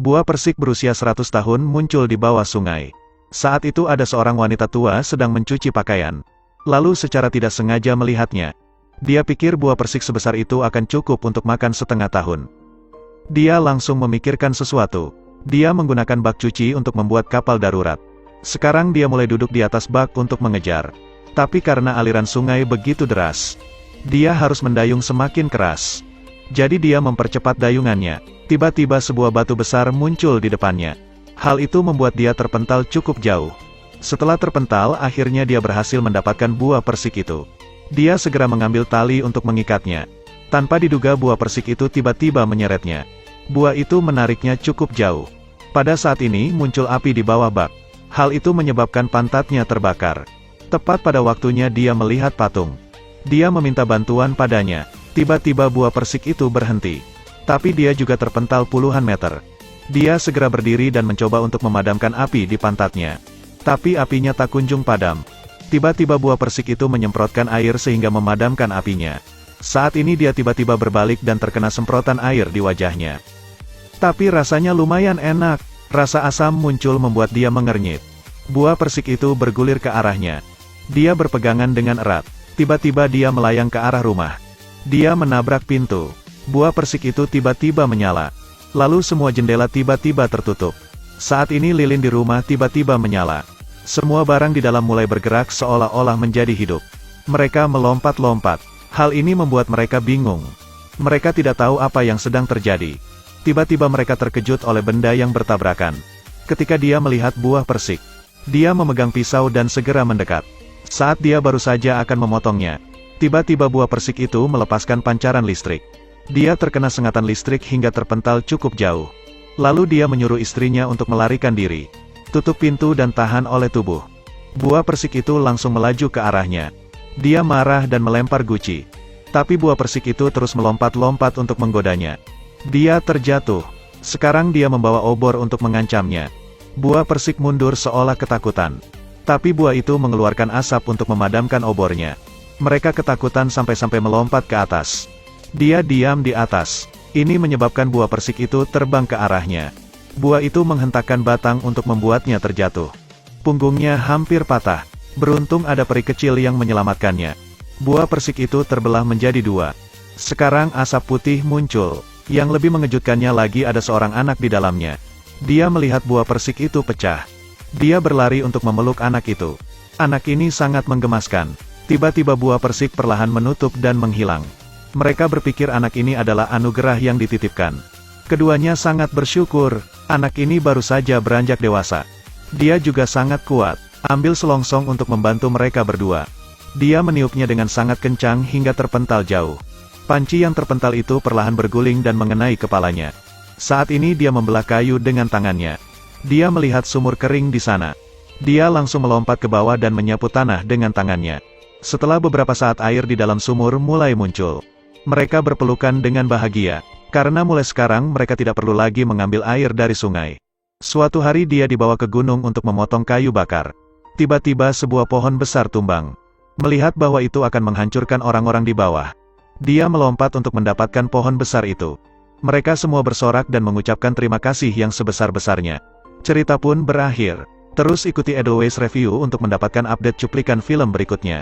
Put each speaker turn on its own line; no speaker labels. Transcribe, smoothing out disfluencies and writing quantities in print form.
Buah persik berusia 100 tahun muncul di bawah sungai. Saat itu ada seorang wanita tua sedang mencuci pakaian. Lalu secara tidak sengaja melihatnya. Dia pikir buah persik sebesar itu akan cukup untuk makan setengah tahun. Dia langsung memikirkan sesuatu. Dia menggunakan bak cuci untuk membuat kapal darurat. Sekarang dia mulai duduk di atas bak untuk mengejar. Tapi karena aliran sungai begitu deras, dia harus mendayung semakin keras. Jadi dia mempercepat dayungannya. Tiba-tiba sebuah batu besar muncul di depannya. Hal itu membuat dia terpental cukup jauh. Setelah terpental, akhirnya dia berhasil mendapatkan buah persik itu. Dia segera mengambil tali untuk mengikatnya. Tanpa diduga buah persik itu tiba-tiba menyeretnya. Buah itu menariknya cukup jauh. Pada saat ini muncul api di bawah bak. Hal itu menyebabkan pantatnya terbakar. Tepat pada waktunya dia melihat patung. Dia meminta bantuan padanya. Tiba-tiba buah persik itu berhenti. Tapi dia juga terpental puluhan meter. Dia segera berdiri dan mencoba untuk memadamkan api di pantatnya. Tapi apinya tak kunjung padam. Tiba-tiba buah persik itu menyemprotkan air sehingga memadamkan apinya. Saat ini dia tiba-tiba berbalik dan terkena semprotan air di wajahnya. Tapi rasanya lumayan enak. Rasa asam muncul membuat dia mengernyit. Buah persik itu bergulir ke arahnya. Dia berpegangan dengan erat. Tiba-tiba dia melayang ke arah rumah. Dia menabrak pintu. Buah persik itu tiba-tiba menyala. Lalu semua jendela tiba-tiba tertutup. Saat ini lilin di rumah tiba-tiba menyala. Semua barang di dalam mulai bergerak seolah-olah menjadi hidup. Mereka melompat-lompat. Hal ini membuat mereka bingung. Mereka tidak tahu apa yang sedang terjadi. Tiba-tiba mereka terkejut oleh benda yang bertabrakan. Ketika dia melihat buah persik, dia memegang pisau dan segera mendekat. Saat dia baru saja akan memotongnya, tiba-tiba buah persik itu melepaskan pancaran listrik. Dia terkena sengatan listrik hingga terpental cukup jauh. Lalu dia menyuruh istrinya untuk melarikan diri. Tutup pintu dan tahan oleh tubuh. Buah persik itu langsung melaju ke arahnya. Dia marah dan melempar guci. Tapi buah persik itu terus melompat-lompat untuk menggodanya. Dia terjatuh. Sekarang dia membawa obor untuk mengancamnya. Buah persik mundur seolah ketakutan. Tapi buah itu mengeluarkan asap untuk memadamkan obornya. Mereka ketakutan sampai-sampai melompat ke atas. Dia diam di atas. Ini menyebabkan buah persik itu terbang ke arahnya. Buah itu menghentakkan batang untuk membuatnya terjatuh. Punggungnya hampir patah. Beruntung ada peri kecil yang menyelamatkannya. Buah persik itu terbelah menjadi dua. Sekarang asap putih muncul. Yang lebih mengejutkannya lagi ada seorang anak di dalamnya. Dia melihat buah persik itu pecah. Dia berlari untuk memeluk anak itu. Anak ini sangat menggemaskan. Tiba-tiba buah persik perlahan menutup dan menghilang. Mereka berpikir anak ini adalah anugerah yang dititipkan. Keduanya sangat bersyukur. Anak ini baru saja beranjak dewasa. Dia juga sangat kuat. Ambil selongsong untuk membantu mereka berdua. Dia meniupnya dengan sangat kencang hingga terpental jauh. Panci yang terpental itu perlahan berguling dan mengenai kepalanya. Saat ini dia membelah kayu dengan tangannya. Dia melihat sumur kering di sana. Dia langsung melompat ke bawah dan menyapu tanah dengan tangannya. Setelah beberapa saat air di dalam sumur mulai muncul. Mereka berpelukan dengan bahagia. Karena mulai sekarang mereka tidak perlu lagi mengambil air dari sungai. Suatu hari dia dibawa ke gunung untuk memotong kayu bakar. Tiba-tiba sebuah pohon besar tumbang. Melihat bahwa itu akan menghancurkan orang-orang di bawah, dia melompat untuk mendapatkan pohon besar itu. Mereka semua bersorak dan mengucapkan terima kasih yang sebesar-besarnya. Cerita pun berakhir. Terus ikuti Edelweiss Review untuk mendapatkan update cuplikan film berikutnya.